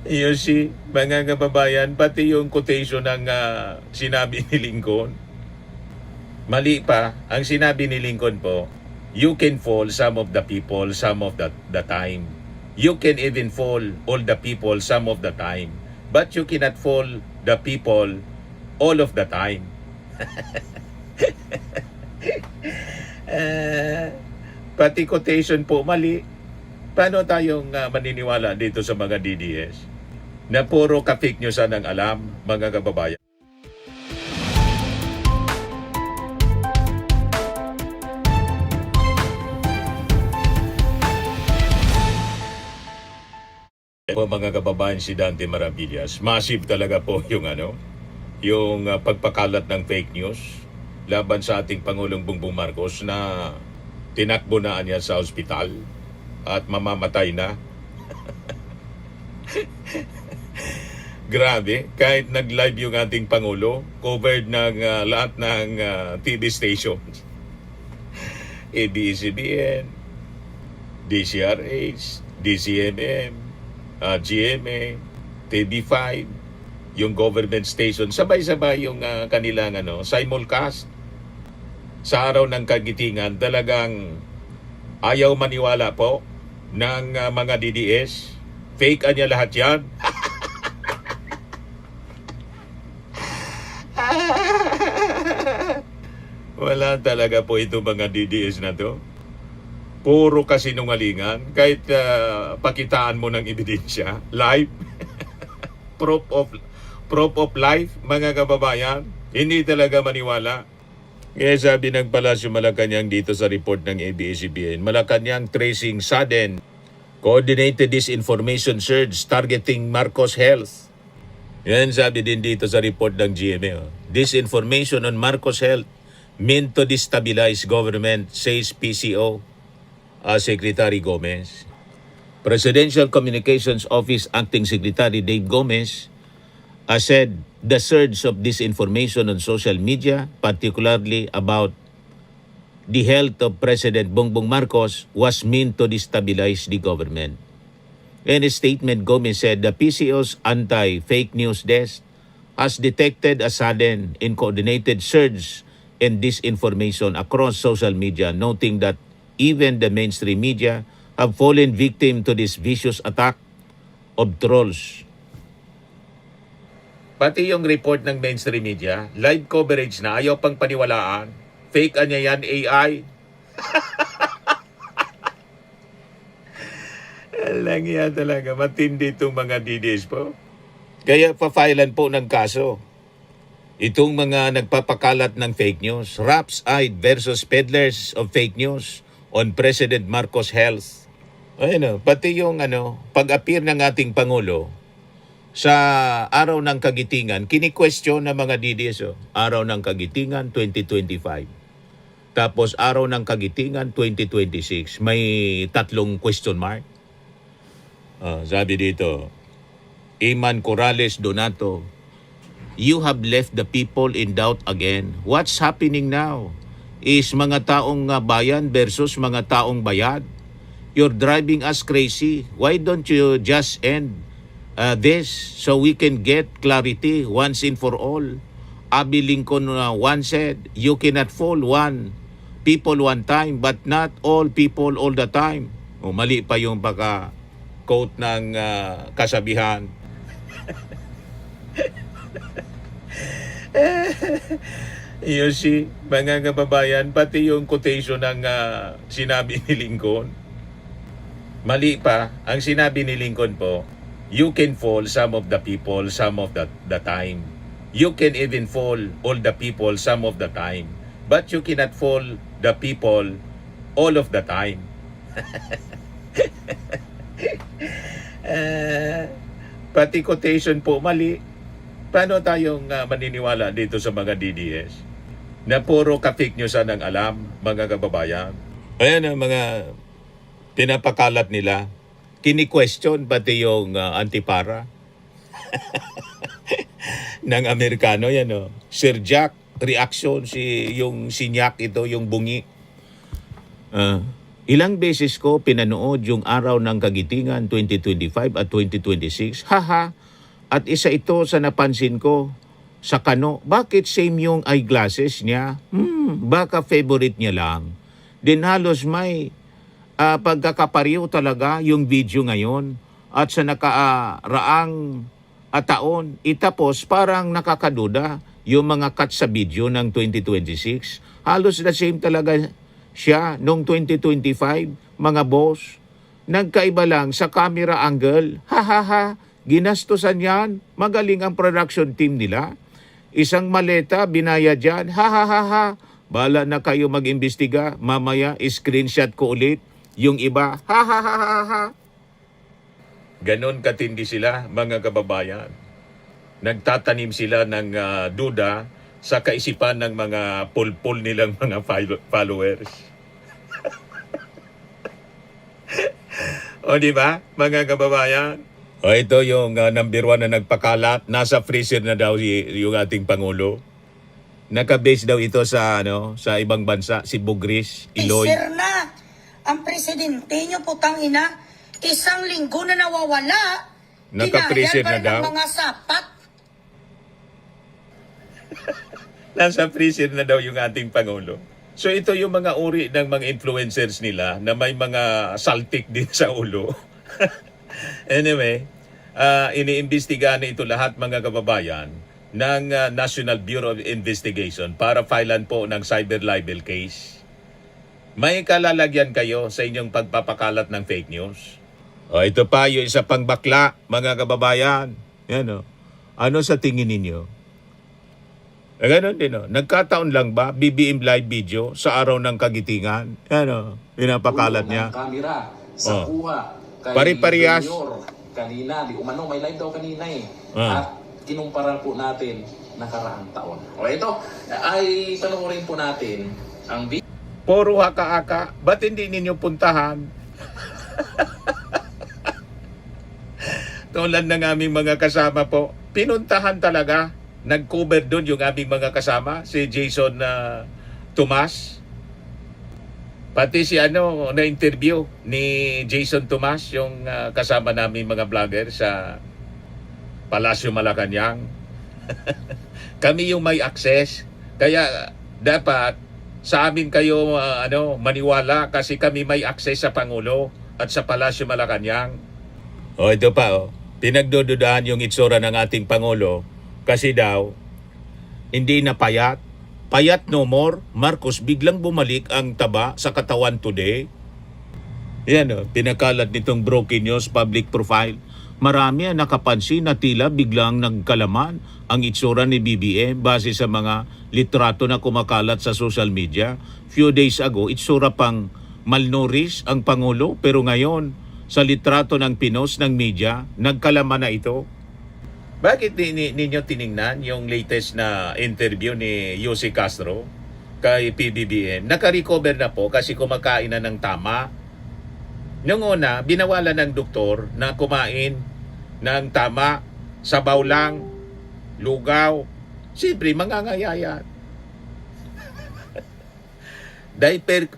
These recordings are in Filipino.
Yoshi, mga kababayan, pati yung quotation ng sinabi ni Lincoln, mali pa. Ang sinabi ni Lincoln po, you can fool some of the people some of the time. You can even fool all the people some of the time. But you cannot fool the people all of the time. Pati quotation po mali. Paano tayong maniniwala dito sa mga DDS? Na puro ka-fake news ang alam, mga kababayan. Po mga kababayan, si Dante Maravillas, massive talaga po yung pagpakalat ng fake news laban sa ating Pangulong Bongbong Marcos na tinakbo na niya sa ospital at mamamatay na. Grabe, kahit nag-live yung ating Pangulo, covered ng lahat ng TV stations. ABS-CBN, DCRH, DCMM, GMA, TV5, yung government station, sabay-sabay yung kanilang simulcast. Sa araw ng kagitingan, talagang ayaw maniwala po ng mga DDS. Fake niya lahat yan. Wala talaga po ito mga DDS na to. Puro kasinungalingan. Kahit pakitaan mo ng ebidensya, live, proof of life, mga kababayan, hindi talaga maniwala. Kaya sabi ng Palasyo Malacanang dito sa report ng ABS-CBN, Malacanang tracing sudden coordinated disinformation surge targeting Marcos Health. Yan sabi din dito sa report ng GMA. Disinformation on Marcos Health meant to destabilize government, says PCO Secretary Gomez. Presidential Communications Office Acting Secretary Dave Gomez said the surge of disinformation on social media, particularly about the health of President Bongbong Marcos, was meant to destabilize the government. In a statement, Gomez said the PCO's anti-fake news desk has detected a sudden and coordinated surge in disinformation across social media, noting that even the mainstream media have fallen victim to this vicious attack of trolls. Pati yung report ng mainstream media, live coverage na, ayaw pang paniwalaan. Fake anya yan, AI. Alang yan talaga, matindi itong mga DDS po. Kaya pa-filean po ng kaso. Itong mga nagpapakalat ng fake news, Raps-eyed versus peddlers of fake news on President Marcos Health. Ayun, pati yung pag-appear ng ating Pangulo sa araw ng kagitingan, kini-question ng mga DDS. Araw ng kagitingan 2025. Tapos araw ng kagitingan 2026. May tatlong question mark. Sabi dito, Iman Corrales Donato, you have left the people in doubt again. What's happening now? Is mga taong bayan versus mga taong bayad? You're driving us crazy. Why don't you just end this so we can get clarity once and for all? Abe Lincoln once said, you cannot fool one people one time but not all people all the time. Mali pa yung pagka-quote ng kasabihan. Yoshi, mga kababayan, pati yung quotation ng sinabi ni Lincoln, mali pa. Ang sinabi ni Lincoln po, you can fool some of the people some of the time. You can even fool all the people some of the time. But you cannot fool the people all of the time. Pati quotation po mali. Paano tayong maniniwala dito sa mga DDS? Na puro ka-fake news ang alam, mga kababayan. Ayan ang mga pinapakalat nila. Kini-question pati yung antipara ng Amerikano. Yan, Sir Jack, reaction, yung sinyak ito, yung bungi. Ilang beses ko pinanood yung Araw ng Kagitingan 2025 at 2026. Haha! At isa ito sa napansin ko sa Kano. Bakit same yung eyeglasses niya? Baka favorite niya lang. Din halos may pagkakapariw talaga yung video ngayon. At sa nakaraang taon, itapos parang nakakaduda yung mga cut sa video ng 2026. Halos the same talaga siya noong 2025, mga boss. Nagkaiba lang sa camera angle. Ha. Ginastusan yan. Magaling ang production team nila. Isang maleta, binayad yan. Ha. Bala na kayo mag-imbestiga. Mamaya, screenshot ko ulit yung iba. Ha. Ganon katindi sila, mga kababayan. Nagtatanim sila ng duda sa kaisipan ng mga pulpul nilang mga followers. O di ba, mga kababayan? O ito yung number 1 na nagpakalat. Nasa freezer na daw yung ating Pangulo. Naka-base daw ito sa sa ibang bansa, si Bugris, Iloy. Freezer na ang presidente nyo, putang ina. Isang linggo na nawawala. Naka-freezer na Dinayal daw. pa ng mga sapat. Nasa freezer na daw yung ating Pangulo. So ito yung mga uri ng mga influencers nila na may mga saltik din sa ulo. Anyway, iniimbestigahan na ito lahat, mga kababayan, ng National Bureau of Investigation para filean po ng cyber libel case. May kalalagyan kayo sa inyong pagpapakalat ng fake news. O ito pa yung isa pang bakla, mga kababayan. Yan o. Ano sa tingin ninyo? Ganon din o. Nagkataon lang ba BBM live video sa Araw ng Kagitingan? Yan o. Pinapakalat niya. Kamera sa kuha kay Pari-parehas. Junior kanina. Di umano, may live daw kanina eh. Ah. At kinumpara po natin nakaraang taon. O ito, ay panoorin po natin ang video. Puro haka-haka. Ba't hindi ninyo puntahan? Tulad ng aming mga kasama po. Pinuntahan talaga. Nag-cover doon yung aming mga kasama. Si Jason Tomas. Pati si na-interview ni Jason Tomas, yung kasama namin mga vlogger sa Palasyo Malacanang. Kami yung may access. Kaya dapat sa amin kayo maniwala kasi kami may access sa Pangulo at sa Palasyo Malacanang. O ito pa pinagdududahan yung itsura ng ating Pangulo kasi daw hindi na payat. Payat no more. Marcos, biglang bumalik ang taba sa katawan today. Yan pinakalat nitong Broken News public profile. Marami ang nakapansin na tila biglang nagkalaman ang itsura ni BBM base sa mga litrato na kumakalat sa social media. Few days ago, itsura pang malnourished ang Pangulo, pero ngayon, sa litrato ng pinos ng media, nagkalaman na ito. Bakit ninyo tiningnan yung latest na interview ni Yossi Castro kay PBBM? Naka-recover na po kasi kumakain na ng tama. Noong una, binawalan ng doktor na kumain ng tama, sabaw lang, lugaw. Siyempre, mangangayayat.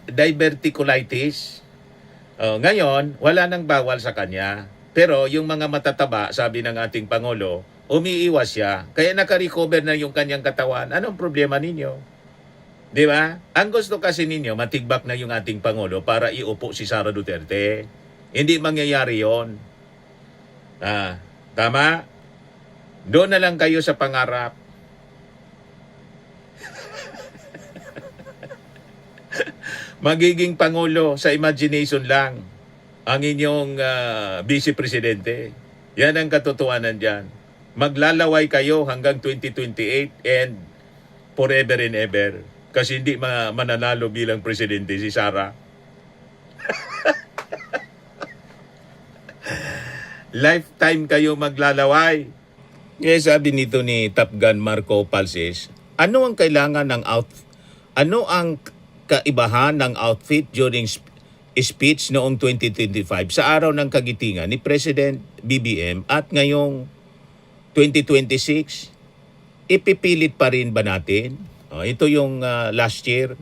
Diverticulitis. Ngayon, wala nang bawal sa kanya. Pero yung mga matataba, sabi ng ating Pangulo, umiiwas siya. Kaya naka-recover na yung kanyang katawan. Anong problema ninyo? Di ba? Ang gusto kasi ninyo, matigbak na yung ating Pangulo para iupo si Sara Duterte. Hindi mangyayari yon. Tama? Doon na lang kayo sa pangarap. Magiging Pangulo sa imagination lang ang inyong Vice Presidente. Yan ang katotohanan dyan. Maglalaway kayo hanggang 2028 and forever and ever. Kasi hindi mananalo bilang Presidente si Sara. Lifetime kayo maglalaway. Kaya sabi nito ni Top Gun Marco Palsis, ano ang kailangan ng ano ang kaibahan ng outfit during speech noong 2025 sa Araw ng Kagitingan ni President BBM at ngayong 2026, ipipilit pa rin ba natin? Ito yung last year,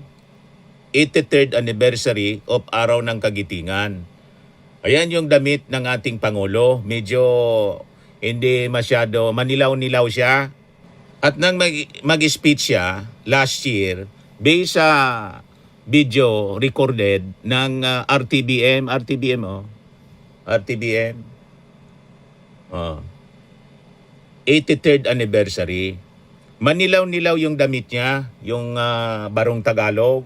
83rd anniversary of Araw ng Kagitingan. Ayan yung damit ng ating Pangulo. Medyo hindi masyado, manilaw-nilaw siya. At nang mag-speech siya last year, based sa video recorded ng RTBM, RTBM, 83rd anniversary. Manilaw-nilaw yung damit niya, yung barong Tagalog.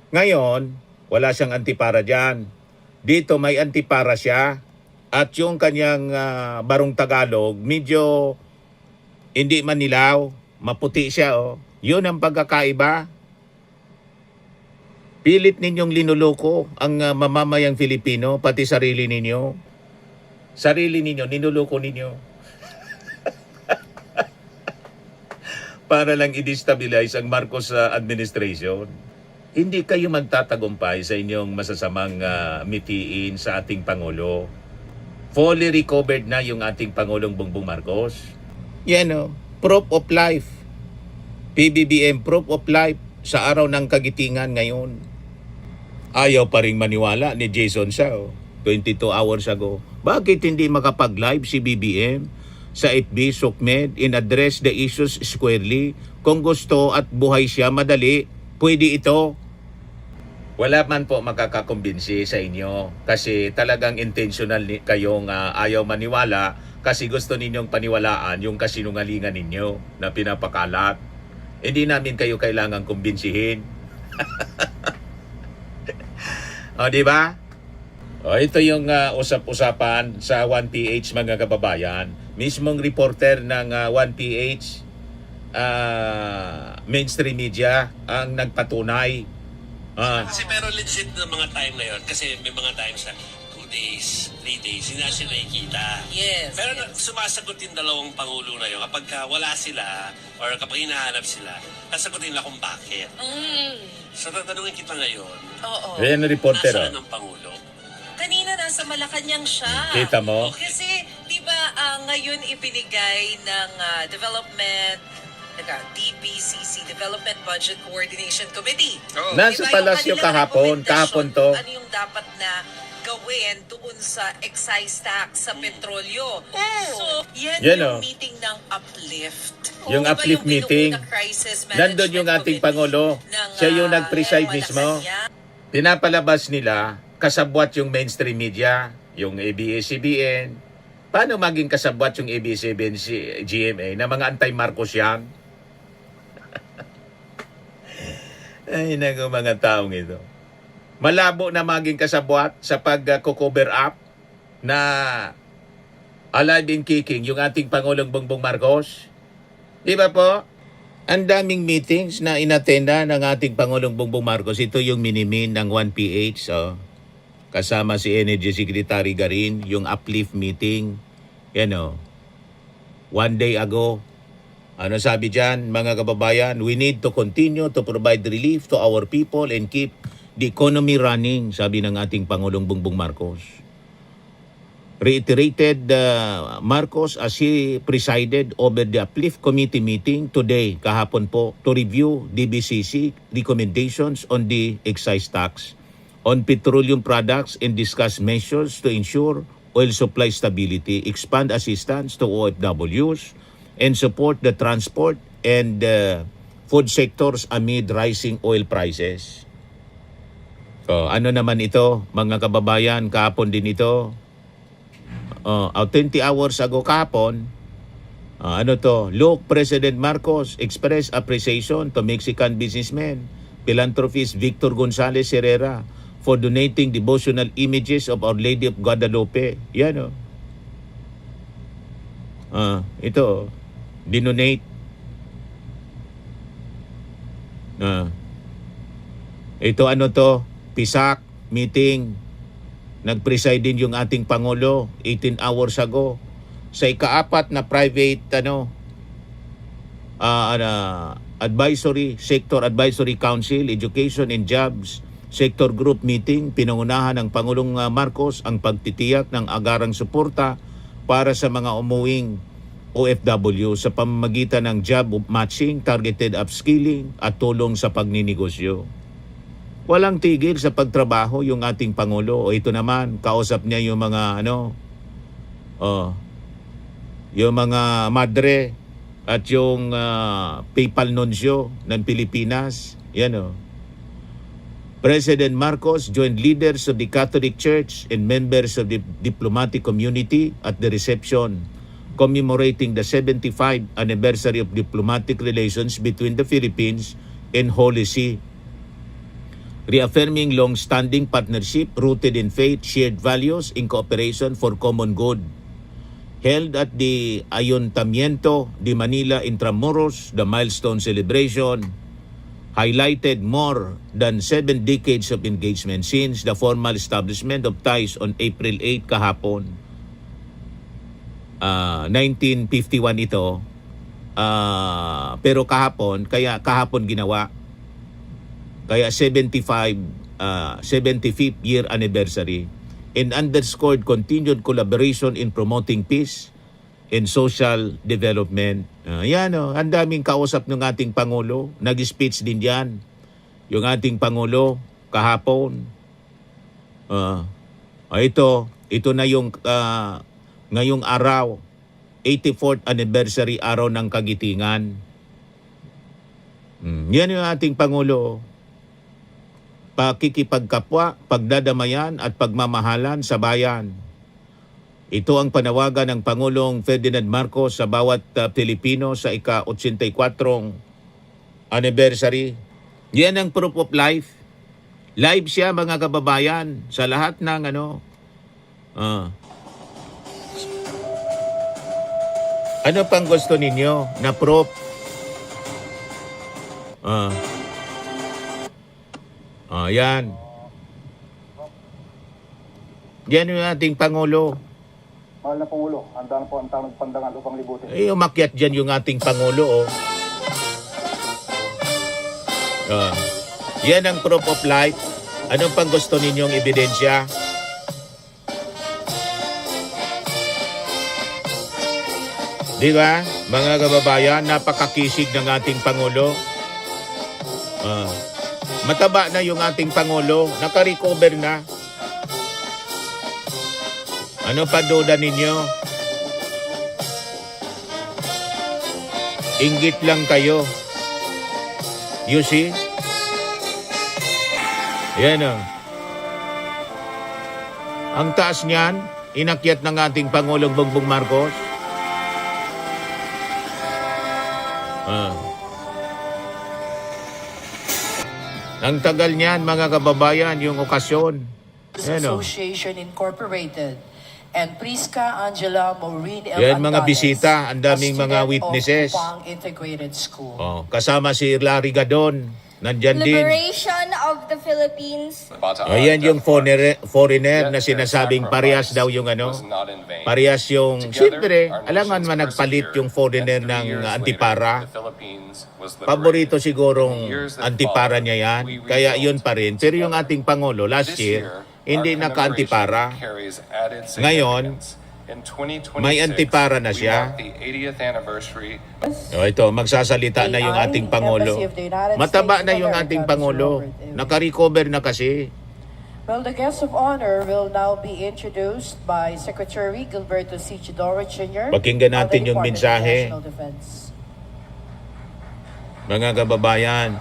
Ngayon, wala siyang antipara dyan. Dito may antipara siya at yung kanyang barong Tagalog medyo hindi manilaw, maputi siya. Yun ang pagkakaiba. Pilit ninyong linuloko ang mamamayang Filipino, pati sarili ninyo. Sarili ninyo, ninuloko ninyo. Para lang i-destabilize ang Marcos administration. Hindi kayo magtatagumpay sa inyong masasamang mitiin sa ating Pangulo. Fully recovered na yung ating Pangulong Bongbong Marcos. Yan proof of life. PBBM proof of life sa araw ng kagitingan ngayon. Ayaw pa rin maniwala ni Jason Sao 22 hours ago. Bakit hindi makapag-live si BBM sa FB Sukmed in address the issues squarely? Kung gusto at buhay siya madali, pwede ito. Wala man po makakakumbinsi sa inyo kasi talagang intentional kayong ayaw maniwala kasi gusto ninyong paniwalaan yung kasinungalingan ninyo na pinapakalat. Hindi namin kayo kailangang kumbinsihin. O, di ba? O, ito yung usap-usapan sa 1PH mga kababayan. Mismong reporter ng 1PH mainstream media ang nagpatunay. Kasi pero legit na mga time na yun. Kasi may mga times na 2 days, 3 days, hindi na siya nakikita. Yes. Pero yes. sumasagot yung dalawang pangulo na yun. Kapag wala sila, or kapag hinahanap sila, sasagutin nila kung bakit. So tatanungin kita ngayon, Oo. Ayan ang reporter. nasaan ang pangulo? Kanina nasa Malacanang siya. Kita mo? Kasi, di ba, ngayon ibinigay ng Development, DBCC, Development Budget Coordination Committee. Nasa Diba, yung palasyo kanilang kahapon to. Ano yung dapat na gawin doon sa excise tax sa petrolyo. So, yan yung meeting ng Uplift. Yung Diba Uplift binuo meeting, na Crisis nandun Management yung ating Committee Pangulo. ng, Siya yung nag-preside mismo. Malacanang. Pinapalabas nila, kasabwat yung mainstream media, yung ABS-CBN. Paano maging kasabwat yung ABS-CBN, GMA, na mga anti-Marcos yan? Ay, naku, mga taong ito. Malabo na maging kasabwat sa pag-cover up na alive and kicking yung ating Pangulong Bongbong Marcos. Di ba po? Ang daming meetings na inattenda ng ating Pangulong Bongbong Marcos. Ito yung minimin ng 1PH. Kasama si Energy Secretary Garin, yung uplift meeting. Yan one day ago. Ano sabi dyan, mga kababayan? We need to continue to provide relief to our people and keep the economy running, sabi ng ating Pangulong Bongbong Marcos. Reiterated Marcos as he presided over the Uplift Committee meeting today, kahapon po, to review DBCC recommendations on the excise tax on petroleum products and discuss measures to ensure oil supply stability, expand assistance to OFWs, and support the transport and food sectors amid rising oil prices. So, ano naman ito, mga kababayan, kahapon din ito. 20 hours ago kahapon, Look, President Marcos expressed appreciation to Mexican businessman, philanthropist Victor Gonzalez Herrera for donating devotional images of Our Lady of Guadalupe. Yan ito, dinonate. Ito PISAC meeting. Nag-preside din yung ating Pangulo 18 hours ago sa ikaapat na private Sector Advisory Council, Education and Jobs Sector Group meeting. Pinangunahan ng Pangulong Marcos ang pagtitiyak ng agarang suporta para sa mga umuwing OFW sa pamamagitan ng job matching, targeted upskilling at tulong sa pagninegosyo. Walang tigil sa pagtrabaho yung ating Pangulo. O ito naman, kausap niya yung mga yung mga madre at yung papal nuncio ng Pilipinas. Yan President Marcos joined leaders of the Catholic Church and members of the diplomatic community at the reception commemorating the 75th anniversary of diplomatic relations between the Philippines and Holy See, reaffirming long-standing partnership rooted in faith, shared values, in cooperation for common good. Held at the Ayuntamiento de Manila Intramuros, the milestone celebration highlighted more than 7 decades of engagement since the formal establishment of ties on April 8 kahapon. 1951 ito, pero kahapon ginawa. Kaya 75th year anniversary, and underscored continued collaboration in promoting peace and social development. Ang daming kausap ng ating Pangulo. Nag-speech din yan. Yung ating Pangulo kahapon. Ito na yung ngayong araw, 84th anniversary araw ng Kagitingan. Yan yung ating Pangulo. Pakikipagkapwa, pagdadamayan at pagmamahalan sa bayan. Ito ang panawagan ng Pangulong Ferdinand Marcos sa bawat Pilipino sa ika-84 anniversary. Yan ang proof of life. Live siya, mga kababayan, sa lahat ng Ano pang gusto ninyo na proof? Yan. Yan yung ating Pangulo. Mahal na Pangulo, handa na po ang tanong pandangan upang libutin. Umakyat dyan yung ating Pangulo. Yan ang proof of life. Anong pang gusto ninyong ebidensya? Di ba, mga kababayan, napakakisig ng ating Pangulo. Mataba na yung ating Pangulo, naka-recover na. Ano pa duda ninyo? Inggit lang kayo. You see? Yan Ang taas niyan, inakyat ng ating Pangulong Bongbong Marcos. Ang tagal niyan, mga kababayan, yung okasyon. Association Incorporated and Prisca Angela Maureen L. Yan, mga Antanes, bisita, ang daming a mga student witnesses. of Kupang Integrated School. Kasama si Larry Gadon, nandyan din. Liberation of the Philippines. Ayan yung foreigner na sinasabing parehas daw yung parehas yung, siyempre, alangan man nagpalit yung foreigner ng antipara. Paborito sigurong antipara niya yan, kaya yun pa rin. Pero yung ating Pangulo last year, hindi naka-antipara. Ngayon, may antipara na siya. Ito, magsasalita na yung ating Pangulo. Mataba na yung ating Pangulo. Naka-recover na kasi. Well, the guest of honor will now be introduced by Secretary Gilberto C. Chidoro Jr. Pakinggan natin of the yung Department of mensahe. National Defense. Mga kababayan,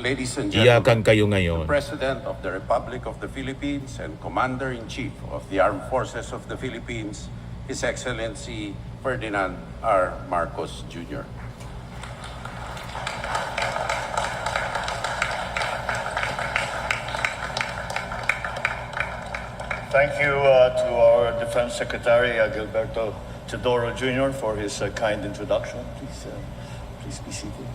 Ladies and iyakan gentlemen, kayo ngayon. the President of the Republic of the Philippines and Commander-in-Chief of the Armed Forces of the Philippines, His Excellency Ferdinand R. Marcos Jr. Thank you to our Defense Secretary Gilberto Chidoro Jr. for his kind introduction. Please be seated.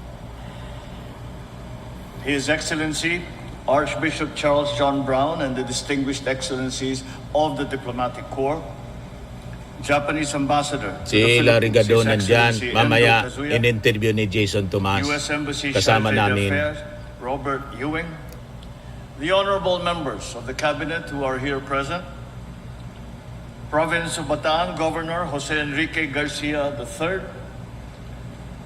His Excellency Archbishop Charles John Brown and the distinguished excellencies of the Diplomatic Corps, Japanese Ambassador to Si the Larry Philippines, Gadon His nandyan. Excellency Mamaya, Endo Kazuya, in-interview ni Jason Tomas. U.S. Embassy Kasama Secretary of namin. Affairs, Robert Ewing, the honorable members of the cabinet who are here present, Province of Bataan Governor Jose Enrique Garcia III,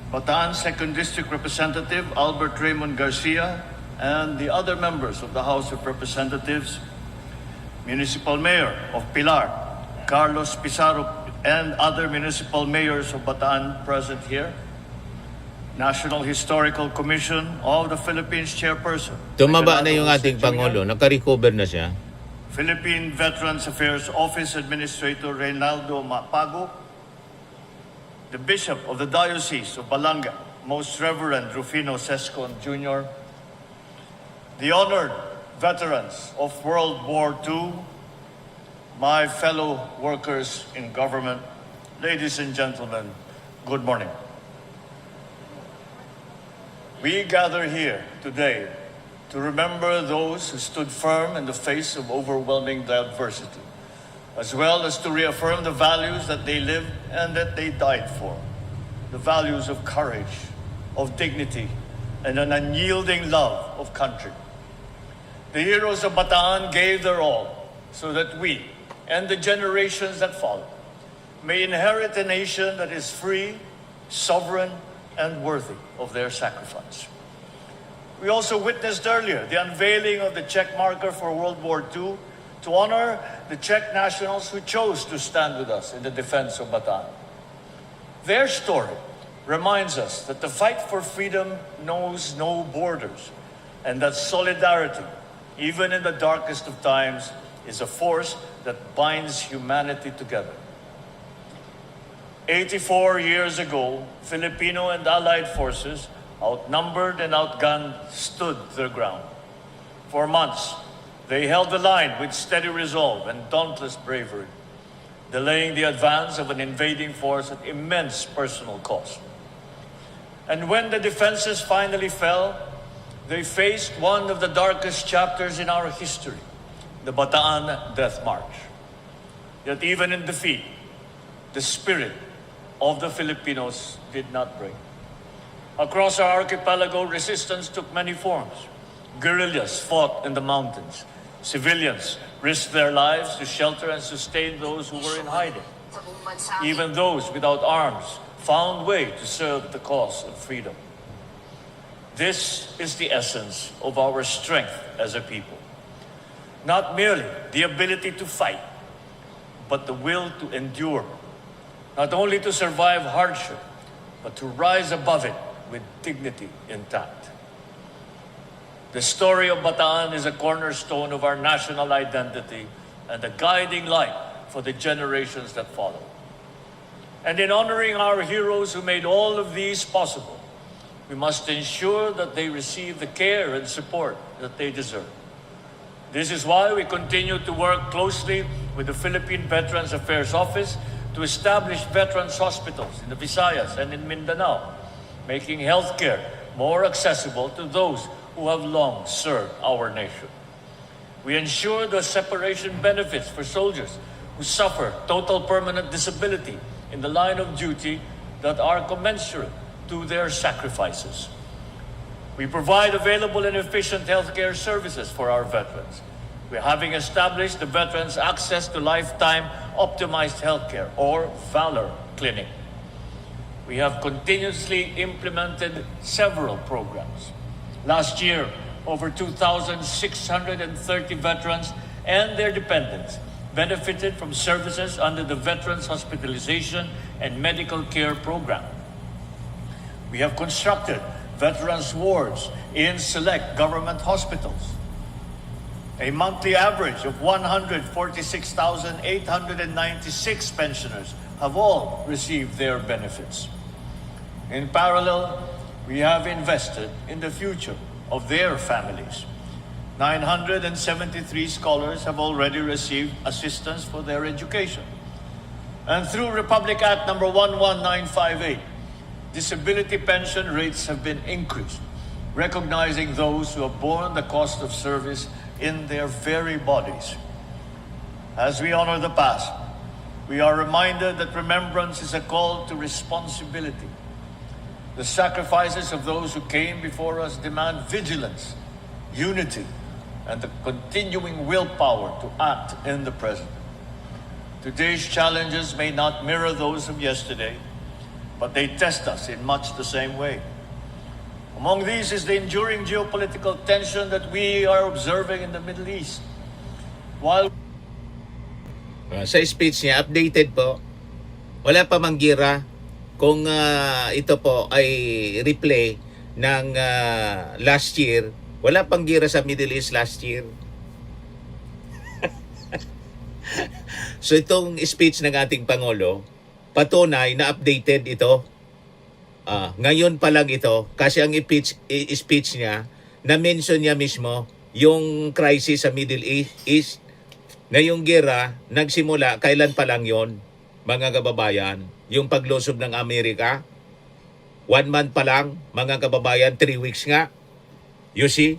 Bataan 2nd District Representative Albert Raymond Garcia, and the other members of the House of Representatives, Municipal Mayor of Pilar, Carlos Pizarro, and other municipal mayors of Bataan present here, National Historical Commission of the Philippines Chairperson. Tumaba na yung ating Pangulo, naka-recover na siya. Philippine Veterans Affairs Office Administrator Reynaldo Mapago, the Bishop of the Diocese of Balanga, Most Reverend Rufino Sescon Jr., the honored veterans of World War II, my fellow workers in government, ladies and gentlemen, good morning. We gather here today to remember those who stood firm in the face of overwhelming adversity, as well as to reaffirm the values that they lived and that they died for, the values of courage, of dignity, and an unyielding love of country. The heroes of Bataan gave their all so that we and the generations that follow may inherit a nation that is free, sovereign, and worthy of their sacrifice. We also witnessed earlier the unveiling of the check marker for World War II to honor the Czech nationals who chose to stand with us in the defense of Bataan. Their story reminds us that the fight for freedom knows no borders, and that solidarity, even in the darkest of times, is a force that binds humanity together. 84 years ago, Filipino and Allied forces, outnumbered and outgunned, stood their ground. For months, they held the line with steady resolve and dauntless bravery, delaying the advance of an invading force at immense personal cost. And when the defenses finally fell, they faced one of the darkest chapters in our history, the Bataan Death March. Yet even in defeat, the spirit of the Filipinos did not break. Across our archipelago, resistance took many forms. Guerrillas fought in the mountains. Civilians risked their lives to shelter and sustain those who were in hiding. Even those without arms found way to serve the cause of freedom. This is the essence of our strength as a people. Not merely the ability to fight, but the will to endure. Not only to survive hardship, but to rise above it with dignity intact. The story of Bataan is a cornerstone of our national identity and a guiding light for the generations that follow. And in honoring our heroes who made all of these possible, we must ensure that they receive the care and support that they deserve. This is why we continue to work closely with the Philippine Veterans Affairs Office to establish veterans hospitals in the Visayas and in Mindanao, making healthcare more accessible to those who have long served our nation. We ensure the separation benefits for soldiers who suffer total permanent disability in the line of duty that are commensurate to their sacrifices. We provide available and efficient healthcare services for our veterans. We're having established the Veterans Access to Lifetime Optimized Healthcare, or VALOR Clinic. We have continuously implemented several programs. Last year, over 2,630 veterans and their dependents benefited from services under the Veterans Hospitalization and Medical Care Program. We have constructed veterans wards in select government hospitals. A monthly average of 146,896 pensioners have all received their benefits. In parallel, we have invested in the future of their families. 973 scholars have already received assistance for their education. And through Republic Act number 11958, disability pension rates have been increased, recognizing those who have borne the cost of service in their very bodies. As we honor the past, we are reminded that remembrance is a call to responsibility. The sacrifices of those who came before us demand vigilance, unity, and the continuing willpower to act in the present. Today's challenges may not mirror those of yesterday, but they test us in much the same way. Among these is the enduring geopolitical tension that we are observing in the Middle East. While Sa speech niya, updated po, wala pa manggira kung ito po ay replay ng last year. Wala pang gira sa Middle East last year. So itong speech ng ating Pangulo, patunay na updated ito. Ngayon pa lang ito, kasi ang speech niya, na-mention niya mismo yung crisis sa Middle East, na yung gera nagsimula, kailan pa lang yon, mga kababayan, yung paglusob ng Amerika, 1 month pa lang, mga kababayan, 3 weeks nga. You see?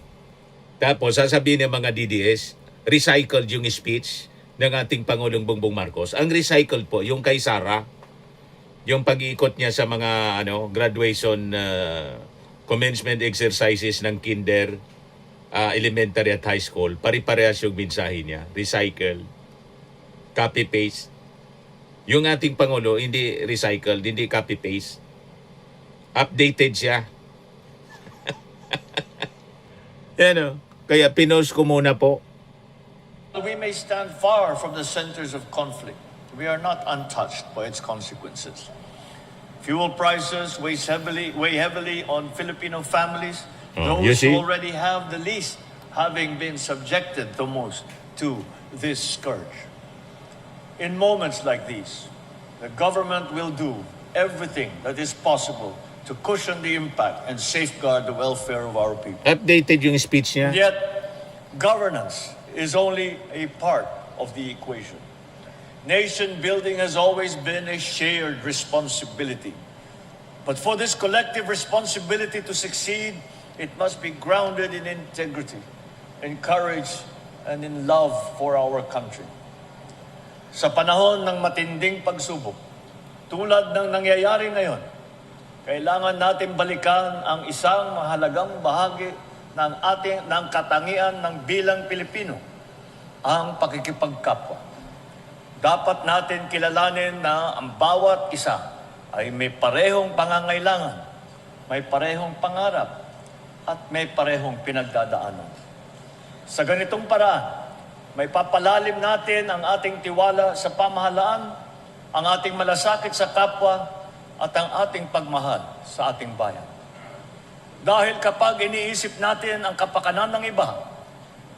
Tapos sasabihin ng mga DDS, recycled yung speech ng ating Pangulong Bongbong Marcos. Ang recycled po, yung kay Sara, yung pag-iikot niya sa mga graduation commencement exercises ng kinder, elementary at high school, pare-parehas yung mensahe niya. Recycle, copy-paste. Yung ating Pangulo, hindi recycled, hindi copy-paste. Updated siya. Yan o. Kaya pinost ko muna po. we may stand far from the centers of conflict, we are not untouched by its consequences. Fuel prices weigh heavily on Filipino families, you those see? who already have the least having been subjected the most to this scourge. In moments like these, the government will do everything that is possible to cushion the impact and safeguard the welfare of our people. Updated yung speech niya. Yet, governance is only a part of the equation. Nation building has always been a shared responsibility. But for this collective responsibility to succeed, it must be grounded in integrity, in courage, and in love for our country. Sa panahon ng matinding pagsubok, tulad ng nangyayari ngayon, kailangan natin balikan ang isang mahalagang bahagi ng katangian ng bilang Pilipino, ang pakikipagkapwa. Dapat natin kilalanin na ang bawat isa ay may parehong pangangailangan, may parehong pangarap, at may parehong pinagdadaanan. Sa ganitong paraan, may papalalim natin ang ating tiwala sa pamahalaan, ang ating malasakit sa kapwa, at ang ating pagmahal sa ating bayan. Dahil kapag iniisip natin ang kapakanan ng iba,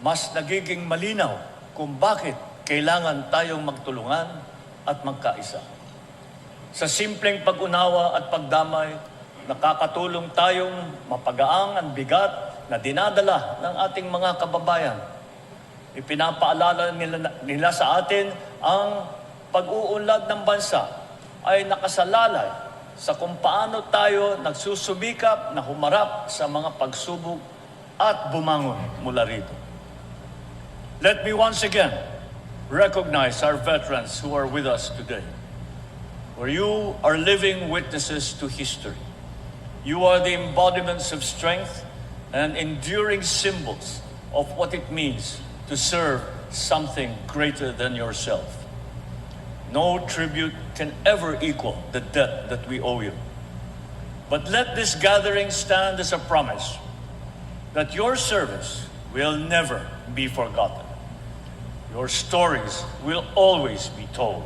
mas nagiging malinaw kung bakit kailangan tayong magtulungan at magkaisa. Sa simpleng pag-unawa at pagdamay, nakakatulong tayong mapagaang ang bigat na dinadala ng ating mga kababayan. Ipinapaalala nila sa atin ang pag-uunlad ng bansa ay nakasalalay sa kung paano tayo nagsusumikap na humarap sa mga pagsubok at bumangon mula rito. Let me once again recognize our veterans who are with us today. For you are living witnesses to history. You are the embodiments of strength and enduring symbols of what it means to serve something greater than yourself. No tribute can ever equal the debt that we owe you. But let this gathering stand as a promise that your service will never be forgotten. Your stories will always be told,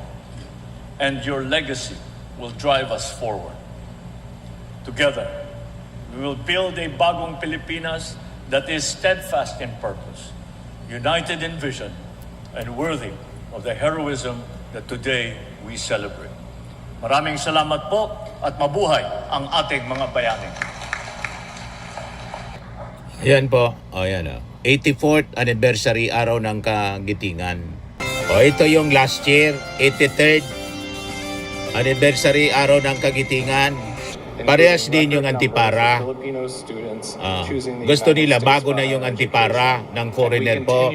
and your legacy will drive us forward. Together, we will build a bagong Pilipinas that is steadfast in purpose, united in vision, and worthy of the heroism that today we celebrate. Maraming salamat po at mabuhay ang ating mga bayani. Ayan po. O yan o. 84th anniversary araw ng Kagitingan. O ito yung last year, 83rd anniversary araw ng Kagitingan. Parehas din yung antipara. Gusto nila bago na yung antipara ng foreigner po.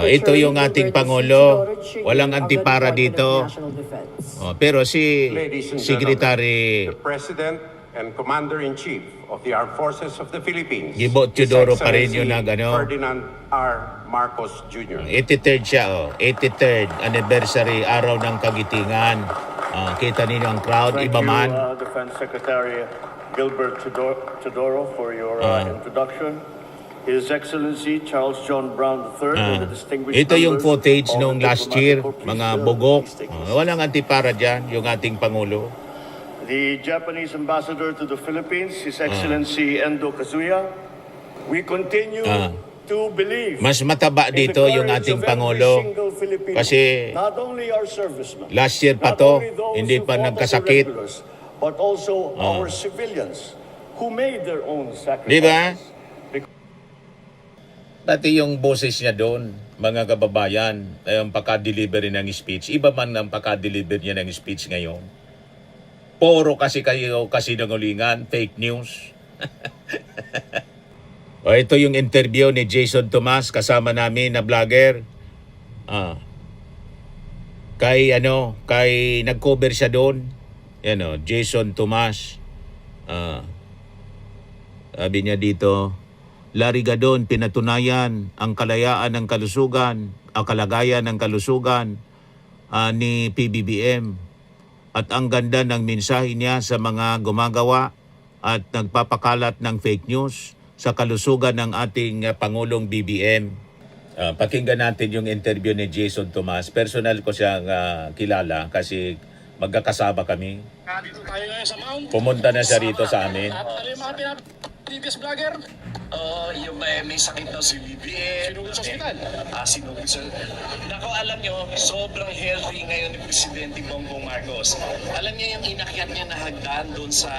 Ito yung ating Pangulo. Walang antipara dito. Pero si Secretary the President and Commander-in-Chief of the Armed Forces of the Philippines, Gibo Teodoro pa rin yung Ferdinand R. Marcos Jr. 83rd siya, 83rd anniversary araw ng Kagitingan. Kita ninyo ang crowd, Thank iba you, man. Defense Secretary Gilbert Teodoro, for your introduction. His Excellency Charles John Brown III, and the distinguished Ito yung members footage of the nung last diplomatic year, corps, mga please, bugok. please take this. Walang antipara dyan, yung ating Pangulo. The Japanese Ambassador to the Philippines, His Excellency Endo Kazuya, we continue to believe Mas mataba in the dito yung courage ating of every Pangulo. single Filipino, Kasi not only our servicemen, last year pa not to, only those hindi who pa fought as nagkasakit. irregulars, but also our civilians who made their own sacrifices. Di ba? Pati yung boses niya doon, mga kababayan, ang pagka-delivery ng speech, iba man ang pagka-deliver niya ng speech ngayon. Puro kasi kayo kasinungalingan, fake news. O ito yung interview ni Jason Tomas, kasama namin na vlogger. Kay nag-cover siya doon. Jason Tomas. Sabi niya dito, Larigadon, pinatunayan ang kalayaan ng kalusugan, ang kalagayan ng kalusugan ni PBBM. At ang ganda ng mensahe niya sa mga gumagawa at nagpapakalat ng fake news sa kalusugan ng ating Pangulong BBM. Pakinggan natin yung interview ni Jason Tomas. Personal ko siyang kilala kasi magkakasama kami. Dito tayo ngayon sa Mount. Pumunta na siya rito sa amin. At ano yung mga previous vlogger? Yung may sakit daw si BBM. Sinugod sa ospital. Sinugod sa... Nako, alam nyo, sobrang healthy ngayon ni Presidente Bongbong Marcos. Alam niyo yung inakyat niya na hagdan doon sa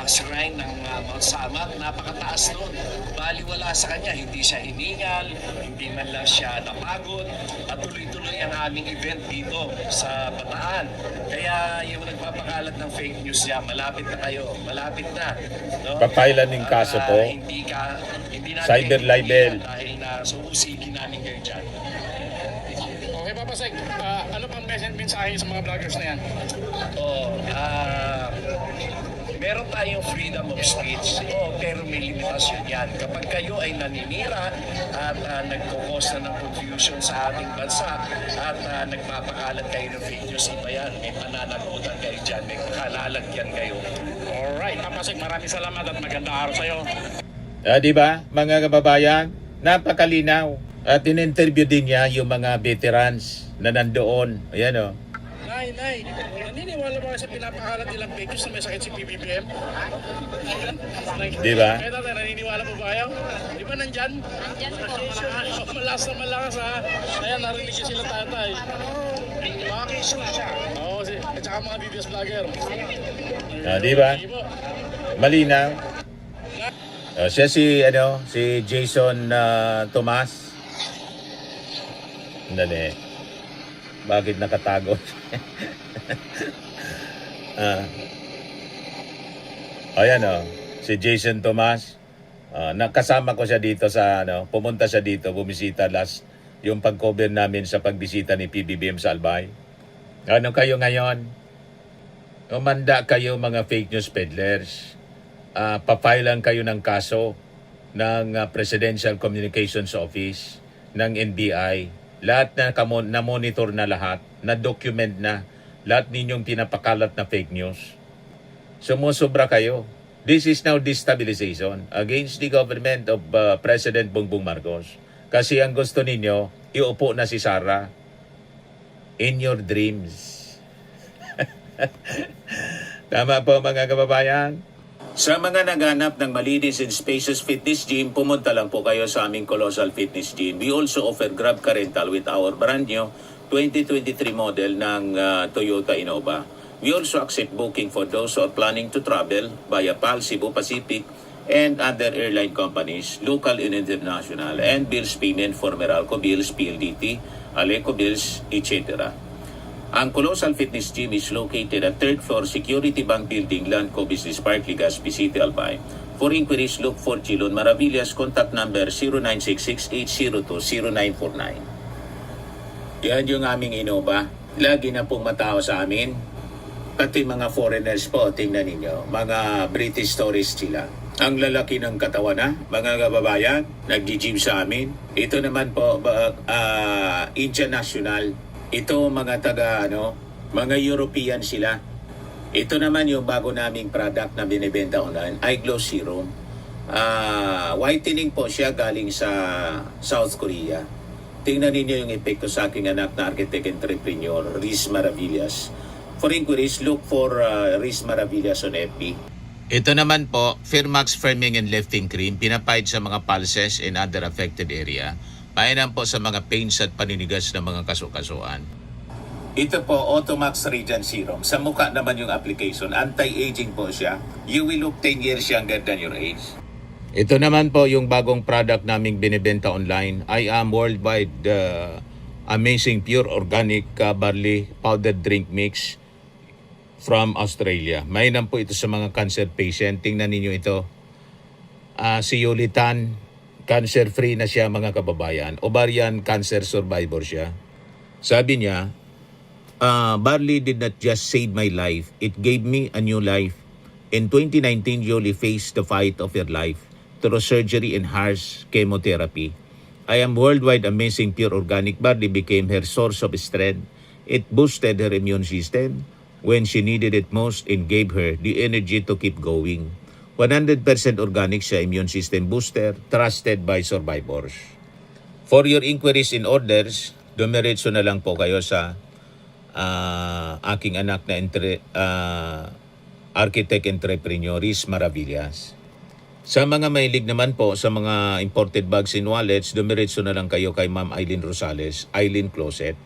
shrine ng Mount Samak, napakataas doon. Baliwala sa kanya, hindi siya hiningal, hindi man lang siya napagod, at tuloy-tuloy ang aming event dito sa Bataan. Kaya yung nagpapakalat ng fake news niya, malapit na kayo, malapit na. No? Papailan ng kaso po. Hindi natin Cyber libel. dahil na suusigin namin kayo dyan. Okay, Papa Sek, ano pang mensahe sa mga vloggers na yan? Meron tayong freedom of speech, pero may limitasyon yan. Kapag kayo ay naninira at nagkukos na ng confusion sa ating bansa at nagpapakalat kayo ng fake news, iba yan. May pananagutan kayo dyan, may kalalagyan kayo. Alright, Papa Sek, maraming salamat at magandang araw sa'yo. Di ba, mga kababayan? Napakalinaw. At in-interview din niya yung mga veterans na nandoon. Ayan o. Nay, naniniwala ba sa pinapakalat nilang fake news na may sakit si PBBM? Di ba? Kaya tatay, naniniwala mo ba kayo? Di ba nandyan? Nandyan po. Malakas na malakas ha. Ayan, narinig niya sila tatay. Makakisyo na siya. Oo, at saka mga DDS vlogger. Di ba? Malinaw. Siya si Jason Tomas. Dali. Bakit nakatago? Ayan si Jason Tomas. Nakasama ko siya dito sa pumunta siya dito, bumisita yung pag-cover namin sa pagbisita ni PBBM sa Albay. Ano kayo ngayon? Umanda kayo mga fake news peddlers. Papailan kayo ng kaso ng Presidential Communications Office ng NBI. Lahat na monitor na lahat, na document na lahat ninyong pinapakalat na fake news. Sumusobra kayo. This is now destabilization against the government of President Bongbong Marcos. Kasi ang gusto ninyo, iupo na si Sara in your dreams. Tama po mga kababayan? Sa mga naghanap ng malinis and spacious fitness gym, pumunta lang po kayo sa aming Colossal Fitness Gym. We also offer Grab Car Rental with our brand new 2023 model ng Toyota Innova. We also accept booking for those who are planning to travel via PAL, Cebu Pacific, and other airline companies, local and international, and bills payment for Meralco Bills, PLDT, Aleco Bills, etc. Ang Colossal Fitness Gym is located at 3rd floor Security Bank Building, Landco Business Park, Legazpi City, Albay. For inquiries, look for Chilon Maravillas. Contact number 0966-802-0949. Yan yung aming Innova. Lagi na pong matao sa amin. Pati mga foreigners po, tingnan ninyo. Mga British tourists sila. Ang lalaki ng katawan na, mga kababayan, nag-gym sa amin. Ito naman po, Indian National. Ito mga taga Mga European sila. Ito naman yung bago naming product na binibenta online, Eye Glow Serum. Whitening po siya galing sa South Korea. Tingnan ninyo yung epekto sa aking anak na architect entrepreneur, Riz Maravillas. For inquiries, look for Riz Maravillas on FB. Ito naman po, Firmax Firming and Lifting Cream, pinapahid sa mga pulses and other affected area. Painan po sa mga pains at paninigas ng mga kasukasuan. Ito po, Automax Radiant Serum. Sa mukha naman yung application. Anti-aging po siya. You will look 10 years younger than your age. Ito naman po yung bagong product naming binibenta online. I am worldwide amazing pure organic barley powdered drink mix from Australia. Mainam po ito sa mga cancer patient. Tingnan ninyo ito. Si Yulitan, cancer-free na siya mga kababayan. Ovarian cancer survivor siya. Sabi niya, barley did not just save my life. It gave me a new life. In 2019, Yoli faced the fight of her life through surgery and harsh chemotherapy. I am worldwide amazing pure organic barley became her source of strength. It boosted her immune system when she needed it most and gave her the energy to keep going. 100% organic siya, immune system booster, trusted by survivors. For your inquiries and orders, dumiretso na lang po kayo sa aking anak na architect entrepreneur, Riz Maravillas. Sa mga mahilig naman po sa mga imported bags and wallets, dumiretso na lang kayo kay Ma'am Eileen Rosales, Eileen Closet.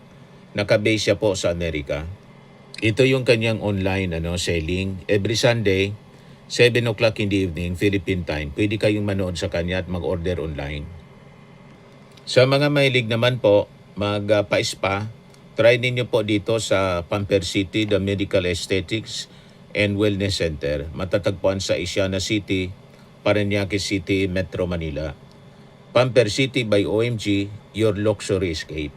Nakabase siya po sa Amerika. Ito yung kanyang online selling. Every Sunday, 7 o'clock in the evening, Philippine time. Pwede kayong manood sa kanya at mag-order online. Sa mga mahilig naman po, magpa-spa, try ninyo po dito sa Pamper City, the Medical Aesthetics and Wellness Center. Matatagpuan sa Isiana City, Parañaque City, Metro Manila. Pamper City by OMG, your luxury escape.